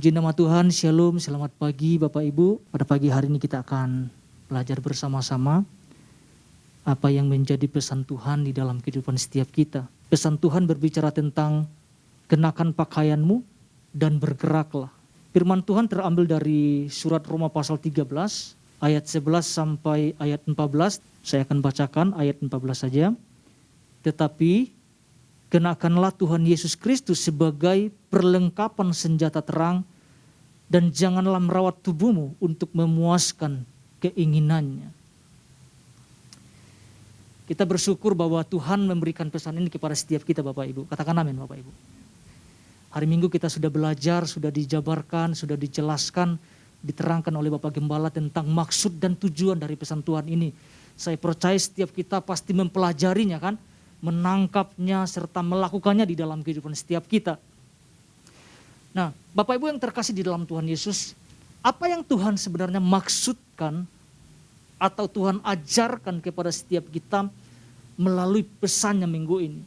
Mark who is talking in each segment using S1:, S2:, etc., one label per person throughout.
S1: Puji nama Tuhan, Shalom, selamat pagi Bapak Ibu. Pada pagi hari ini kita akan belajar bersama-sama apa yang menjadi pesan Tuhan di dalam kehidupan setiap kita. Pesan Tuhan berbicara tentang kenakan pakaianmu dan bergeraklah. Firman Tuhan terambil dari surat Roma pasal 13 ayat 11 sampai ayat 14. Saya akan bacakan ayat 14 saja. Tetapi kenakanlah Tuhan Yesus Kristus sebagai perlengkapan senjata terang dan janganlah merawat tubuhmu untuk memuaskan keinginannya. Kita bersyukur bahwa Tuhan memberikan pesan ini kepada setiap kita Bapak Ibu. Katakan amin Bapak Ibu. Hari Minggu kita sudah belajar, sudah dijabarkan, sudah dijelaskan, diterangkan oleh Bapak Gembala tentang maksud dan tujuan dari pesan Tuhan ini. Saya percaya setiap kita pasti mempelajarinya kan, menangkapnya serta melakukannya di dalam kehidupan setiap kita. Nah, Bapak Ibu yang terkasih di dalam Tuhan Yesus, apa yang Tuhan sebenarnya maksudkan atau Tuhan ajarkan kepada setiap kita melalui pesannya minggu ini?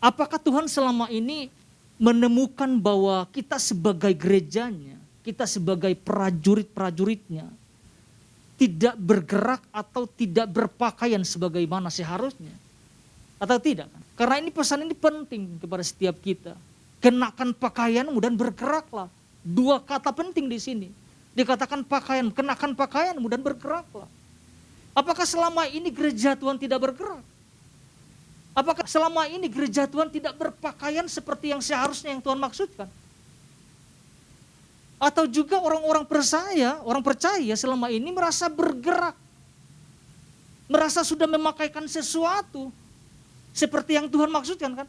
S1: Apakah Tuhan selama ini menemukan bahwa kita sebagai gerejanya, kita sebagai prajurit-prajuritnya tidak bergerak atau tidak berpakaian sebagaimana seharusnya? Atau tidak? Karena ini pesan ini penting kepada setiap kita. Kenakan pakaianmu dan bergeraklah. Dua kata penting di sini. Dikatakan pakaian, kenakan pakaianmu dan bergeraklah. Apakah selama ini gereja Tuhan tidak bergerak? Apakah selama ini gereja Tuhan tidak berpakaian seperti yang seharusnya yang Tuhan maksudkan? Atau juga orang-orang percaya selama ini merasa bergerak. Merasa sudah memakaikan sesuatu seperti yang Tuhan maksudkan kan?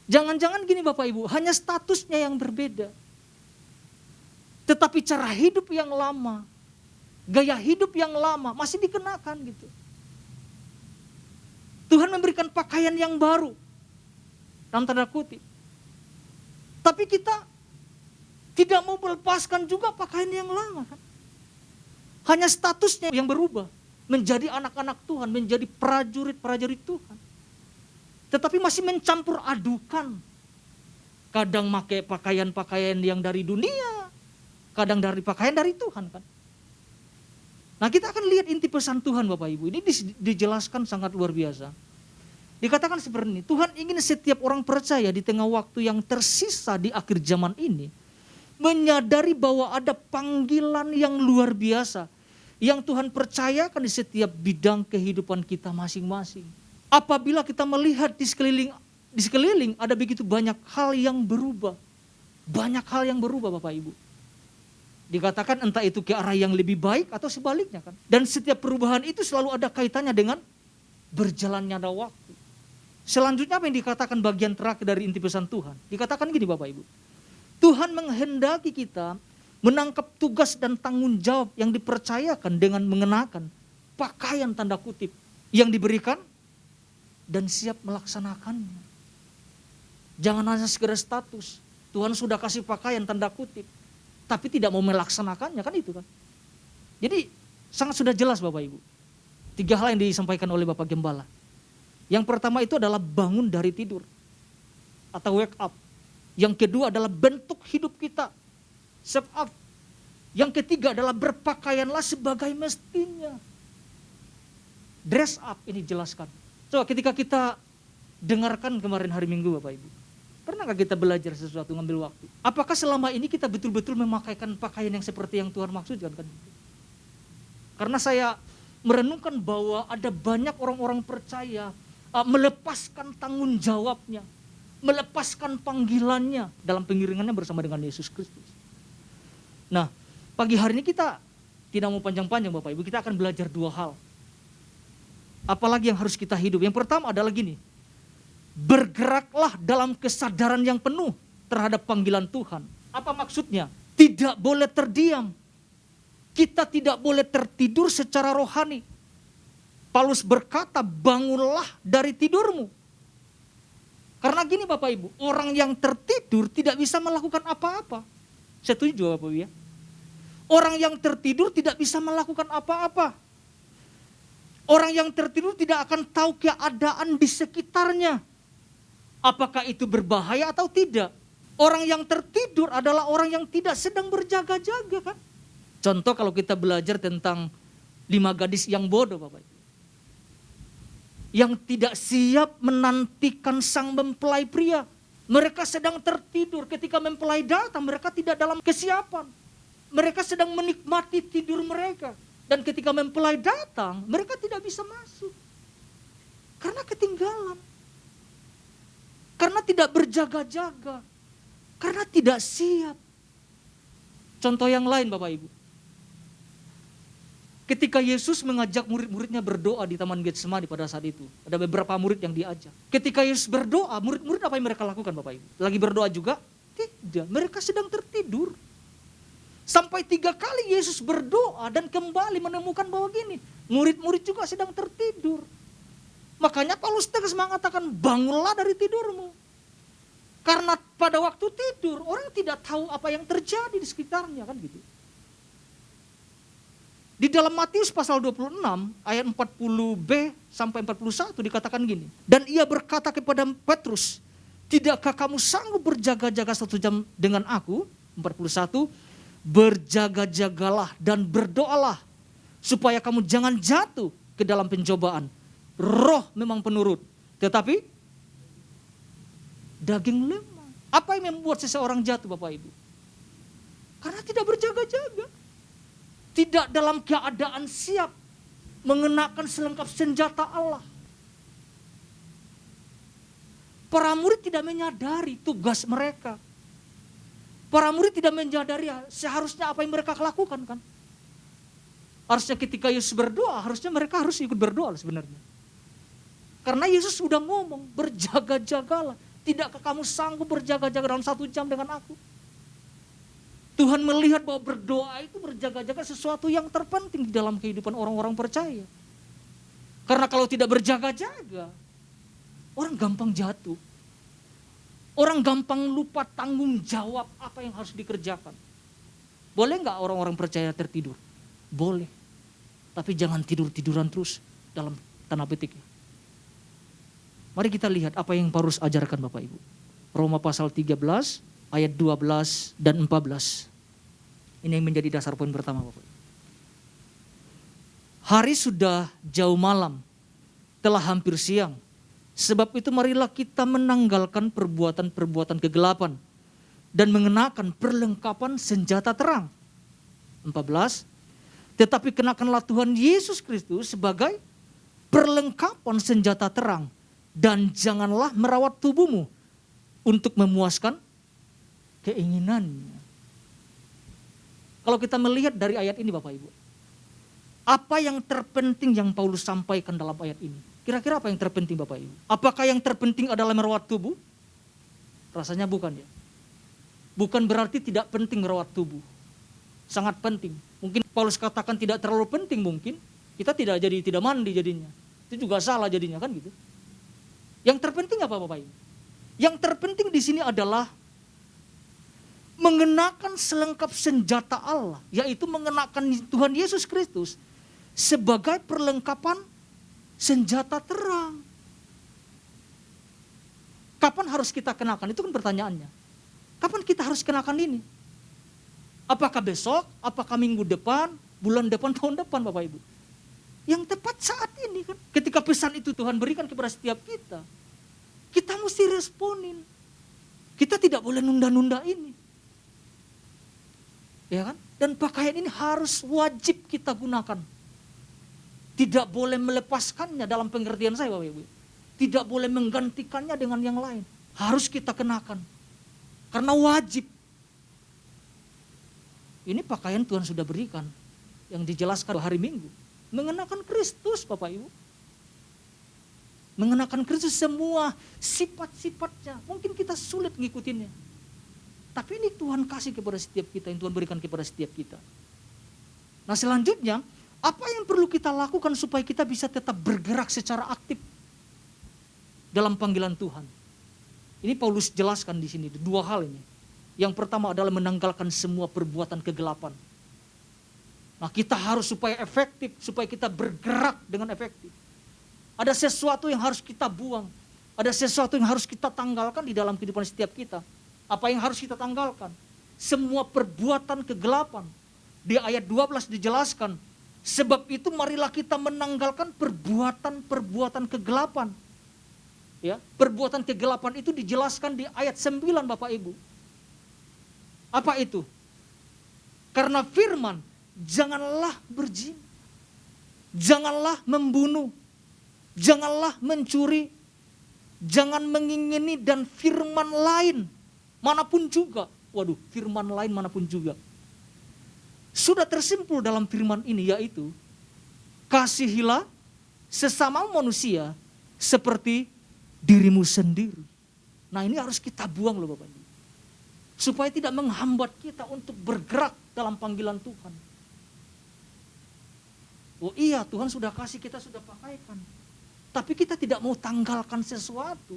S1: Jangan-jangan gini Bapak Ibu, hanya statusnya yang berbeda. Tetapi cara hidup yang lama, gaya hidup yang lama masih dikenakan gitu. Tuhan memberikan pakaian yang baru, dalam tanda kutip. Tapi kita tidak mau melepaskan juga pakaian yang lama kan? Hanya statusnya yang berubah. Menjadi anak-anak Tuhan, menjadi prajurit-prajurit Tuhan. Tetapi masih mencampur adukan. Kadang pakai pakaian-pakaian yang dari dunia, kadang dari pakaian dari Tuhan kan. Nah kita akan lihat inti pesan Tuhan Bapak Ibu. Ini dijelaskan sangat luar biasa. Dikatakan seperti ini, Tuhan ingin setiap orang percaya di tengah waktu yang tersisa di akhir zaman ini, menyadari bahwa ada panggilan yang luar biasa yang Tuhan percayakan di setiap bidang kehidupan kita masing-masing. Apabila kita melihat di sekeliling ada begitu banyak hal yang berubah. Banyak hal yang berubah Bapak Ibu. Dikatakan entah itu ke arah yang lebih baik atau sebaliknya kan. Dan setiap perubahan itu selalu ada kaitannya dengan berjalannya waktu. Selanjutnya apa yang dikatakan bagian terakhir dari inti pesan Tuhan? Dikatakan gini Bapak Ibu. Tuhan menghendaki kita menangkap tugas dan tanggung jawab yang dipercayakan dengan mengenakan pakaian tanda kutip yang diberikan dan siap melaksanakannya. Jangan hanya sekedar status. Tuhan sudah kasih pakaian tanda kutip, tapi tidak mau melaksanakannya kan itu kan. Jadi sangat sudah jelas Bapak Ibu. 3 hal yang disampaikan oleh Bapak Gembala. Yang pertama itu adalah bangun dari tidur atau wake up. Yang kedua adalah bentuk hidup kita. Step up. Yang ketiga adalah berpakaianlah sebagai mestinya. Dress up ini jelaskan. So ketika kita dengarkan kemarin hari Minggu Bapak Ibu. Pernahkah kita belajar sesuatu ngambil waktu? Apakah selama ini kita betul-betul memakaikan pakaian yang seperti yang Tuhan maksudkan kan? Karena saya merenungkan bahwa ada banyak orang-orang percaya melepaskan tanggung jawabnya. Melepaskan panggilannya dalam pengiringannya bersama dengan Yesus Kristus. Nah, pagi hari ini kita tidak mau panjang-panjang Bapak Ibu, kita akan belajar 2 hal. Apalagi yang harus kita hidup. Yang pertama adalah gini, bergeraklah dalam kesadaran yang penuh terhadap panggilan Tuhan. Apa maksudnya? Tidak boleh terdiam. Kita tidak boleh tertidur secara rohani. Paulus berkata, bangunlah dari tidurmu. Karena gini Bapak Ibu, orang yang tertidur tidak bisa melakukan apa-apa. Setuju Bapak Ibu ya? Orang yang tertidur tidak bisa melakukan apa-apa. Orang yang tertidur tidak akan tahu keadaan di sekitarnya. Apakah itu berbahaya atau tidak? Orang yang tertidur adalah orang yang tidak sedang berjaga-jaga kan. Contoh kalau kita belajar tentang 5 gadis yang bodoh Bapak Ibu. Yang tidak siap menantikan sang mempelai pria. Mereka sedang tertidur ketika mempelai datang, mereka tidak dalam kesiapan. Mereka sedang menikmati tidur mereka. Dan ketika mempelai datang, mereka tidak bisa masuk. Karena ketinggalan. Karena tidak berjaga-jaga. Karena tidak siap. Contoh yang lain Bapak Ibu. Ketika Yesus mengajak murid-muridnya berdoa di Taman Getsemani pada saat itu. Ada beberapa murid yang diajak. Ketika Yesus berdoa, murid-murid apa yang mereka lakukan Bapak Ibu? Lagi berdoa juga? Tidak, mereka sedang tertidur. Sampai 3 kali Yesus berdoa dan kembali menemukan bahwa gini. Murid-murid juga sedang tertidur. Makanya Paulus tegas mengatakan, bangunlah dari tidurmu. Karena pada waktu tidur, orang tidak tahu apa yang terjadi di sekitarnya kan gitu. Di dalam Matius pasal 26 ayat 40b sampai 41 dikatakan gini. Dan ia berkata kepada Petrus, tidakkah kamu sanggup berjaga-jaga 1 jam dengan aku? 41, berjaga-jagalah dan berdoalah supaya kamu jangan jatuh ke dalam pencobaan. Roh memang penurut, tetapi daging lemah. Apa yang membuat seseorang jatuh Bapak Ibu? Karena tidak berjaga-jaga. Tidak dalam keadaan siap mengenakan selengkap senjata Allah. Para murid tidak menyadari tugas mereka. Para murid tidak menyadari seharusnya apa yang mereka lakukan kan. Harusnya ketika Yesus berdoa, harusnya mereka harus ikut berdoa sebenarnya. Karena Yesus sudah ngomong, berjaga-jagalah. Tidakkah kamu sanggup berjaga-jaga dalam 1 jam dengan aku? Tuhan melihat bahwa berdoa itu berjaga-jaga sesuatu yang terpenting di dalam kehidupan orang-orang percaya. Karena kalau tidak berjaga-jaga, orang gampang jatuh. Orang gampang lupa tanggung jawab apa yang harus dikerjakan. Boleh nggak orang-orang percaya tertidur? Boleh. Tapi jangan tidur-tiduran terus dalam tanda petik. Mari kita lihat apa yang Paulus ajarkan Bapak Ibu. Roma pasal 13 ayat 12 dan 14. Ini yang menjadi dasar poin pertama Bapak Ibu. Hari sudah jauh malam, telah hampir siang. Sebab itu marilah kita menanggalkan perbuatan-perbuatan kegelapan dan mengenakan perlengkapan senjata terang. 14. Tetapi kenakanlah Tuhan Yesus Kristus sebagai perlengkapan senjata terang. Dan janganlah merawat tubuhmu untuk memuaskan keinginannya. Kalau kita melihat dari ayat ini Bapak Ibu. Apa yang terpenting yang Paulus sampaikan dalam ayat ini? Kira-kira apa yang terpenting Bapak Ibu? Apakah yang terpenting adalah merawat tubuh? Rasanya bukan ya. Bukan berarti tidak penting merawat tubuh. Sangat penting. Mungkin Paulus katakan tidak terlalu penting mungkin. Kita tidak mandi jadinya. Itu juga salah jadinya kan gitu. Yang terpenting apa Bapak Ibu? Yang terpenting di sini adalah mengenakan selengkap senjata Allah, yaitu mengenakan Tuhan Yesus Kristus sebagai perlengkapan senjata terang. Kapan harus kita kenakan? Itu kan pertanyaannya. Kapan kita harus kenakan ini? Apakah besok? Apakah minggu depan? Bulan depan? Tahun depan Bapak Ibu? Yang tepat saat ini kan. Ketika pesan itu Tuhan berikan kepada setiap kita. Kita mesti responin. Kita tidak boleh nunda-nunda ini. Ya kan? Dan pakaian ini harus wajib kita gunakan. Tidak boleh melepaskannya dalam pengertian saya Bapak Ibu. Tidak boleh menggantikannya dengan yang lain. Harus kita kenakan. Karena wajib. Ini pakaian Tuhan sudah berikan. Yang dijelaskan hari Minggu. Mengenakan Kristus Bapak Ibu. Mengenakan Kristus semua sifat-sifatnya. Mungkin kita sulit ngikutinnya. Tapi ini Tuhan kasih kepada setiap kita. Yang Tuhan berikan kepada setiap kita. Nah selanjutnya. Apa yang perlu kita lakukan supaya kita bisa tetap bergerak secara aktif. Dalam panggilan Tuhan. Ini Paulus jelaskan di sini. 2 hal ini. Yang pertama adalah menanggalkan semua perbuatan kegelapan. Nah kita harus supaya efektif. Supaya kita bergerak dengan efektif. Ada sesuatu yang harus kita buang. Ada sesuatu yang harus kita tanggalkan di dalam kehidupan setiap kita. Apa yang harus kita tanggalkan? Semua perbuatan kegelapan. Di ayat 12 dijelaskan, sebab itu marilah kita menanggalkan perbuatan-perbuatan kegelapan. Ya, perbuatan kegelapan itu dijelaskan di ayat 9 Bapak Ibu. Apa itu? Karena firman, janganlah berzina, janganlah membunuh, janganlah mencuri, jangan mengingini, dan firman lain manapun juga. Waduh, firman lain manapun juga. Sudah tersimpul dalam firman ini, yaitu kasihilah sesama manusia seperti dirimu sendiri. Nah, ini harus kita buang loh Bapak Ibu, supaya tidak menghambat kita untuk bergerak dalam panggilan Tuhan. Oh iya, Tuhan sudah kasih, kita sudah pakaikan. Tapi kita tidak mau tanggalkan sesuatu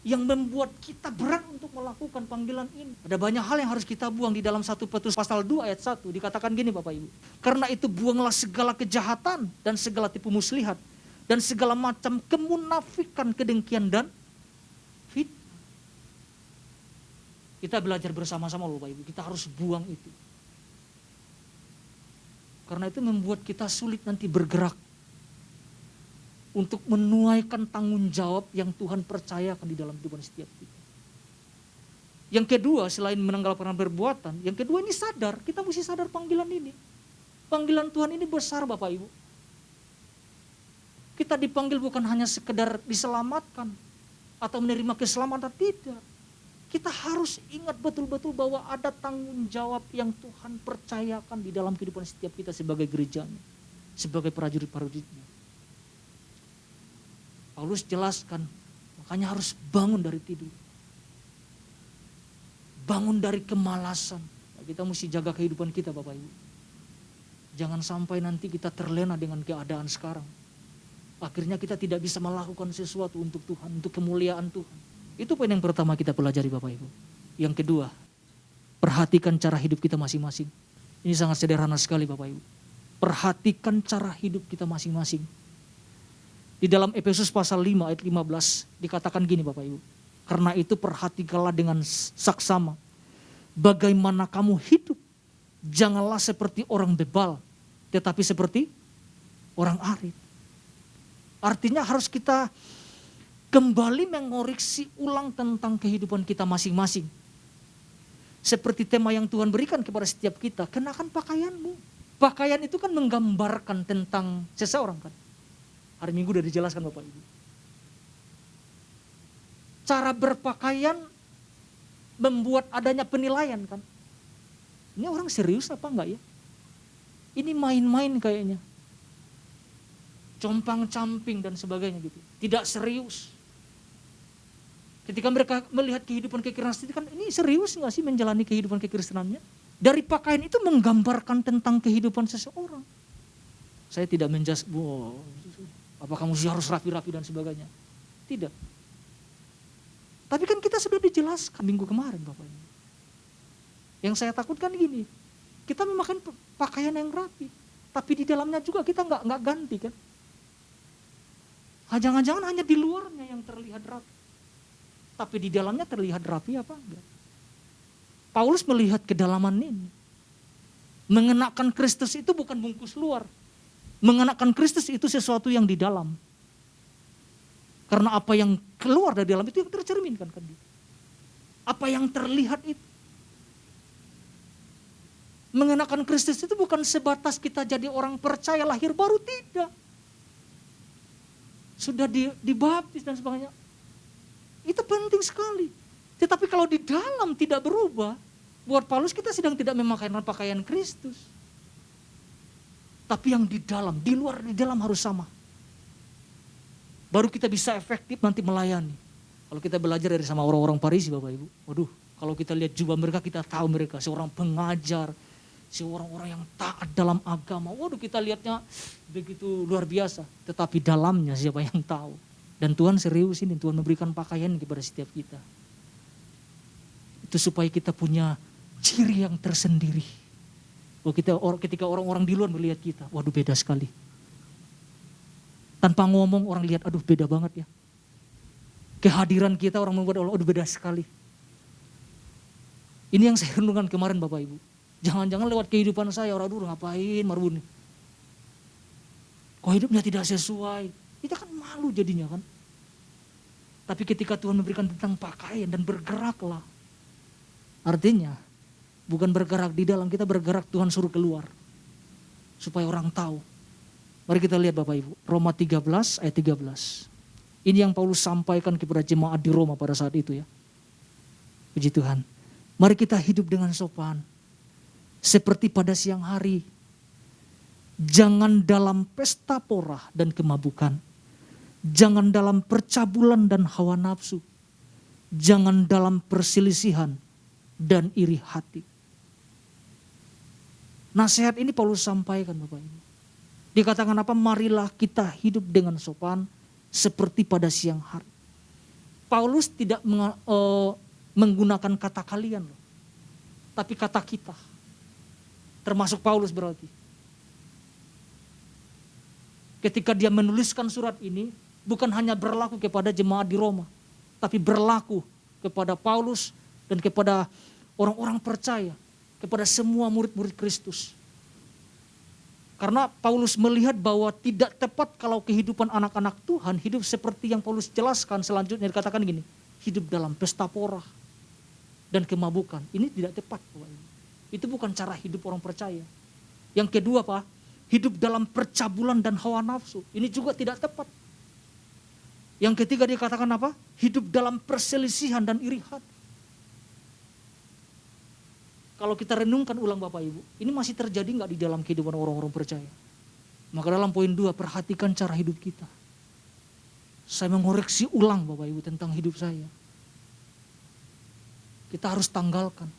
S1: yang membuat kita berat untuk melakukan panggilan ini. Ada banyak hal yang harus kita buang. Di dalam 1 Petrus pasal 2 ayat 1 dikatakan gini Bapak Ibu. Karena itu buanglah segala kejahatan dan segala tipu muslihat dan segala macam kemunafikan, kedengkian dan fitnah. Kita belajar bersama-sama loh Bapak Ibu. Kita harus buang itu. Karena itu membuat kita sulit nanti bergerak untuk menuaikan tanggung jawab yang Tuhan percayakan di dalam kehidupan setiap kita. Yang kedua, selain menanggalkan perbuatan, yang kedua ini sadar, kita mesti sadar panggilan ini. Panggilan Tuhan ini besar Bapak Ibu. Kita dipanggil bukan hanya sekedar diselamatkan atau menerima keselamatan, tidak. Kita harus ingat betul-betul bahwa ada tanggung jawab yang Tuhan percayakan di dalam kehidupan setiap kita sebagai gerejanya, sebagai prajurit-prajuritnya. Paulus jelaskan, makanya harus bangun dari tidur. Bangun dari kemalasan. Kita mesti jaga kehidupan kita Bapak Ibu. Jangan sampai nanti kita terlena dengan keadaan sekarang. Akhirnya kita tidak bisa melakukan sesuatu untuk Tuhan, untuk kemuliaan Tuhan. Itu poin yang pertama kita pelajari Bapak Ibu. Yang kedua, perhatikan cara hidup kita masing-masing. Ini sangat sederhana sekali Bapak Ibu. Perhatikan cara hidup kita masing-masing. Di dalam Efesus pasal 5 ayat 15 dikatakan gini Bapak Ibu. Karena itu perhatikanlah dengan saksama bagaimana kamu hidup. Janganlah seperti orang bebal, tetapi seperti orang arif. Artinya harus kita kembali mengoreksi ulang tentang kehidupan kita masing-masing. Seperti tema yang Tuhan berikan kepada setiap kita, kenakan pakaianmu. Pakaian itu kan menggambarkan tentang seseorang kan. Hari Minggu sudah dijelaskan Bapak Ibu. Cara berpakaian membuat adanya penilaian kan. Ini orang serius apa enggak ya? Ini main-main kayaknya. Compang-camping dan sebagainya gitu. Tidak serius. Ketika mereka melihat kehidupan kekristenan, kan ini serius nggak sih menjalani kehidupan kekristenannya? Dari pakaian itu menggambarkan tentang kehidupan seseorang. Saya tidak menjas, apa kamu harus rapi-rapi dan sebagainya. Tidak. Tapi kan kita sudah dijelaskan minggu kemarin Bapak. Yang saya takutkan gini, kita memakai pakaian yang rapi, tapi di dalamnya juga kita nggak ganti kan? Jangan-jangan hanya di luarnya yang terlihat rapi. Tapi di dalamnya terlihat rapi apa enggak? Paulus melihat kedalaman ini. Mengenakan Kristus itu bukan bungkus luar. Mengenakan Kristus itu sesuatu yang di dalam. Karena apa yang keluar dari dalam itu yang tercerminkan kan. Apa yang terlihat itu. Mengenakan Kristus itu bukan sebatas kita jadi orang percaya lahir baru, tidak. Sudah dibaptis dan sebagainya. Itu penting sekali. Tetapi kalau di dalam tidak berubah, buat Paulus kita sedang tidak memakai pakaian Kristus. Tapi yang di dalam, di luar, di dalam harus sama. Baru kita bisa efektif nanti melayani. Kalau kita belajar dari sama orang-orang Farisi Bapak Ibu. Waduh, kalau kita lihat jubah mereka, kita tahu mereka seorang pengajar, seorang orang yang taat dalam agama. Waduh, kita lihatnya begitu luar biasa. Tetapi dalamnya siapa yang tahu. Dan Tuhan serius ini, Tuhan memberikan pakaian kepada setiap kita. Itu supaya kita punya ciri yang tersendiri. Ketika orang-orang di luar melihat kita, waduh beda sekali. Tanpa ngomong orang lihat, aduh beda banget ya. Kehadiran kita orang membuat, aduh beda sekali. Ini yang saya renungkan kemarin Bapak Ibu. Jangan-jangan lewat kehidupan saya, orang dulu ngapain Marbun? Kok hidupnya tidak sesuai? Kita kan malu jadinya kan. Tapi ketika Tuhan memberikan tentang pakaian dan bergeraklah. Artinya bukan bergerak di dalam, kita bergerak Tuhan suruh keluar. Supaya orang tahu. Mari kita lihat Bapak Ibu. Roma 13 ayat 13. Ini yang Paulus sampaikan kepada jemaat di Roma pada saat itu ya. Puji Tuhan. Mari kita hidup dengan sopan. Seperti pada siang hari. Jangan dalam pesta porah dan kemabukan. Jangan dalam percabulan dan hawa nafsu. Jangan dalam perselisihan dan iri hati. Nasihat ini Paulus sampaikan Bapak Ibu. Dikatakan apa? Marilah kita hidup dengan sopan seperti pada siang hari. Paulus tidak menggunakan kata kalian loh. Tapi kata kita. Termasuk Paulus berarti. Ketika dia menuliskan surat ini, bukan hanya berlaku kepada jemaat di Roma, tapi berlaku kepada Paulus dan kepada orang-orang percaya, kepada semua murid-murid Kristus. Karena Paulus melihat bahwa tidak tepat kalau kehidupan anak-anak Tuhan hidup seperti yang Paulus jelaskan selanjutnya, dikatakan gini, hidup dalam pesta porah dan kemabukan. Ini tidak tepat. Itu bukan cara hidup orang percaya. Yang kedua Pak, hidup dalam percabulan dan hawa nafsu. Ini juga tidak tepat. Yang ketiga dikatakan apa? Hidup dalam perselisihan dan iri hati. Kalau kita renungkan ulang Bapak Ibu, ini masih terjadi nggak di dalam kehidupan orang-orang percaya? Maka dalam poin 2, perhatikan cara hidup kita. Saya mengoreksi ulang Bapak Ibu tentang hidup saya. Kita harus tanggalkan.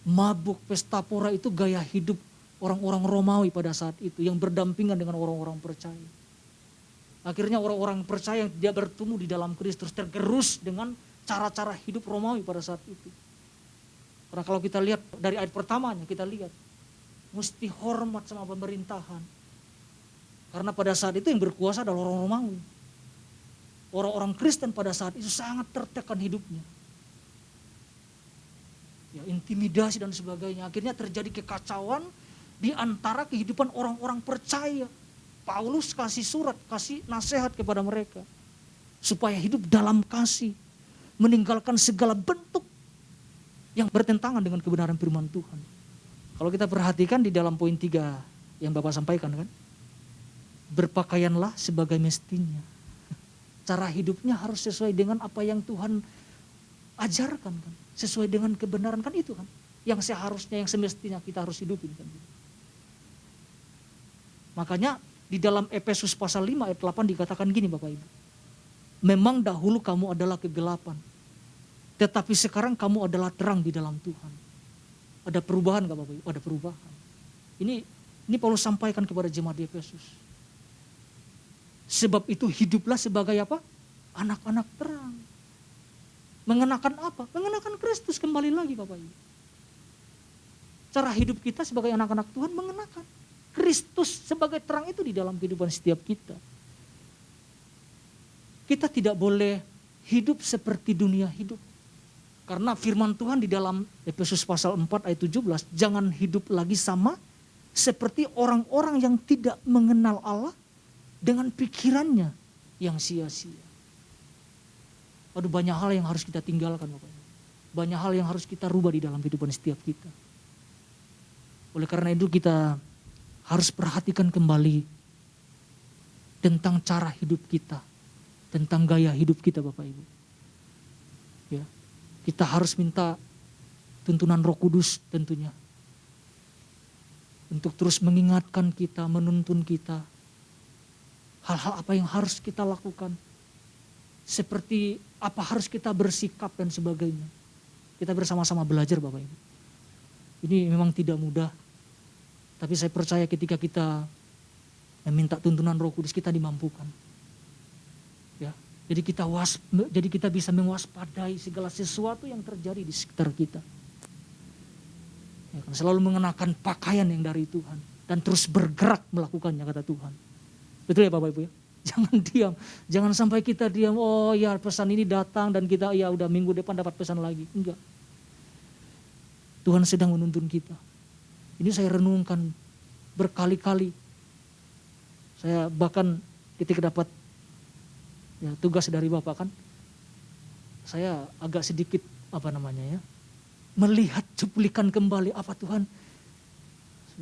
S1: Mabuk, pesta pora itu gaya hidup orang-orang Romawi pada saat itu yang berdampingan dengan orang-orang percaya. Akhirnya orang-orang percaya yang dia bertumbuh di dalam Kristus tergerus dengan cara-cara hidup Romawi pada saat itu. Karena kalau kita lihat dari ayat pertamanya, kita lihat mesti hormat sama pemerintahan. Karena pada saat itu yang berkuasa adalah orang Romawi. Orang-orang Kristen pada saat itu sangat tertekan hidupnya. Ya, intimidasi dan sebagainya. Akhirnya terjadi kekacauan di antara kehidupan orang-orang percaya. Paulus kasih surat, kasih nasihat kepada mereka. Supaya hidup dalam kasih. Meninggalkan segala bentuk yang bertentangan dengan kebenaran firman Tuhan. Kalau kita perhatikan di dalam poin 3 yang Bapak sampaikan kan. Berpakaianlah sebagai mestinya. Cara hidupnya harus sesuai dengan apa yang Tuhan ajarkan kan. Sesuai dengan kebenaran kan itu kan. Yang seharusnya, yang semestinya kita harus hidupin kan. Makanya di dalam Efesus pasal 5 ayat 8 dikatakan gini Bapak Ibu. Memang dahulu kamu adalah kegelapan. Tetapi sekarang kamu adalah terang di dalam Tuhan. Ada perubahan gak Bapak Ibu? Ada perubahan. Ini Paulus sampaikan kepada jemaat di Efesus. Sebab itu hiduplah sebagai apa? Anak-anak terang. Mengenakan apa? Mengenakan Kristus kembali lagi Bapak Ibu. Cara hidup kita sebagai anak-anak Tuhan mengenakan Kristus sebagai terang itu di dalam kehidupan setiap kita. Kita tidak boleh hidup seperti dunia hidup. Karena firman Tuhan di dalam Efesus pasal 4 ayat 17, jangan hidup lagi sama seperti orang-orang yang tidak mengenal Allah dengan pikirannya yang sia-sia. Aduh, banyak hal yang harus kita tinggalkan Bapak. Banyak hal yang harus kita rubah di dalam kehidupan setiap kita. Oleh karena itu kita harus perhatikan kembali tentang cara hidup kita, tentang gaya hidup kita Bapak Ibu. Ya, kita harus minta tuntunan Roh Kudus tentunya. Untuk terus mengingatkan kita, menuntun kita. Hal-hal apa yang harus kita lakukan. Seperti apa harus kita bersikap dan sebagainya. Kita bersama-sama belajar Bapak Ibu. Ini memang tidak mudah. Tapi saya percaya ketika kita meminta tuntunan Roh Kudus kita dimampukan. Ya, jadi kita bisa mewaspadai segala sesuatu yang terjadi di sekitar kita. Ya, kan, selalu mengenakan pakaian yang dari Tuhan dan terus bergerak melakukannya kata Tuhan. Betul ya Bapak Ibu ya? Jangan diam. Jangan sampai kita diam, oh ya pesan ini datang dan kita ya udah minggu depan dapat pesan lagi. Enggak. Tuhan sedang menuntun kita. Ini saya renungkan berkali-kali. Saya bahkan ketika dapat ya, tugas dari Bapak kan, saya agak sedikit melihat cuplikan kembali apa Tuhan.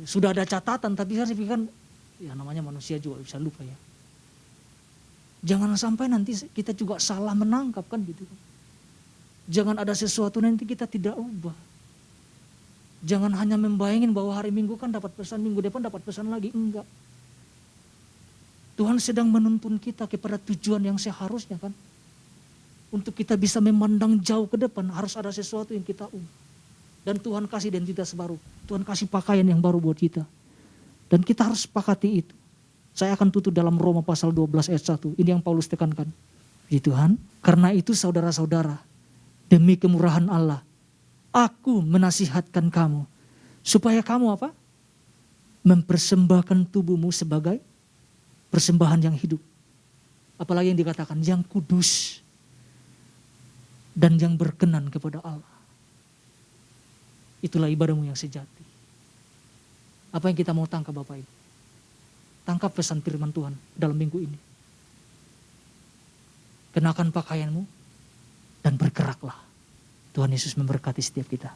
S1: Sudah ada catatan tapi saya pikir ya namanya manusia juga bisa lupa ya. Jangan sampai nanti kita juga salah menangkap kan gitu. Jangan ada sesuatu nanti kita tidak ubah. Jangan hanya membayangin bahwa hari Minggu kan dapat pesan, minggu depan dapat pesan lagi. Enggak. Tuhan sedang menuntun kita kepada tujuan yang seharusnya kan. Untuk kita bisa memandang jauh ke depan harus ada sesuatu yang kita ubah. Dan Tuhan kasih identitas baru. Tuhan kasih pakaian yang baru buat kita. Dan kita harus sepakati itu. Saya akan tutup dalam Roma pasal 12 ayat 1. Ini yang Paulus tekankan. Puji Tuhan. Karena itu saudara-saudara, demi kemurahan Allah, aku menasihatkan kamu. Supaya kamu apa? Mempersembahkan tubuhmu sebagai persembahan yang hidup. Apalagi yang dikatakan, yang kudus. Dan yang berkenan kepada Allah. Itulah ibadahmu yang sejati. Apa yang kita mau tangkap Bapak Ibu? Tangkap pesan firman Tuhan dalam minggu ini. Kenakan pakaianmu dan bergeraklah. Tuhan Yesus memberkati setiap kita.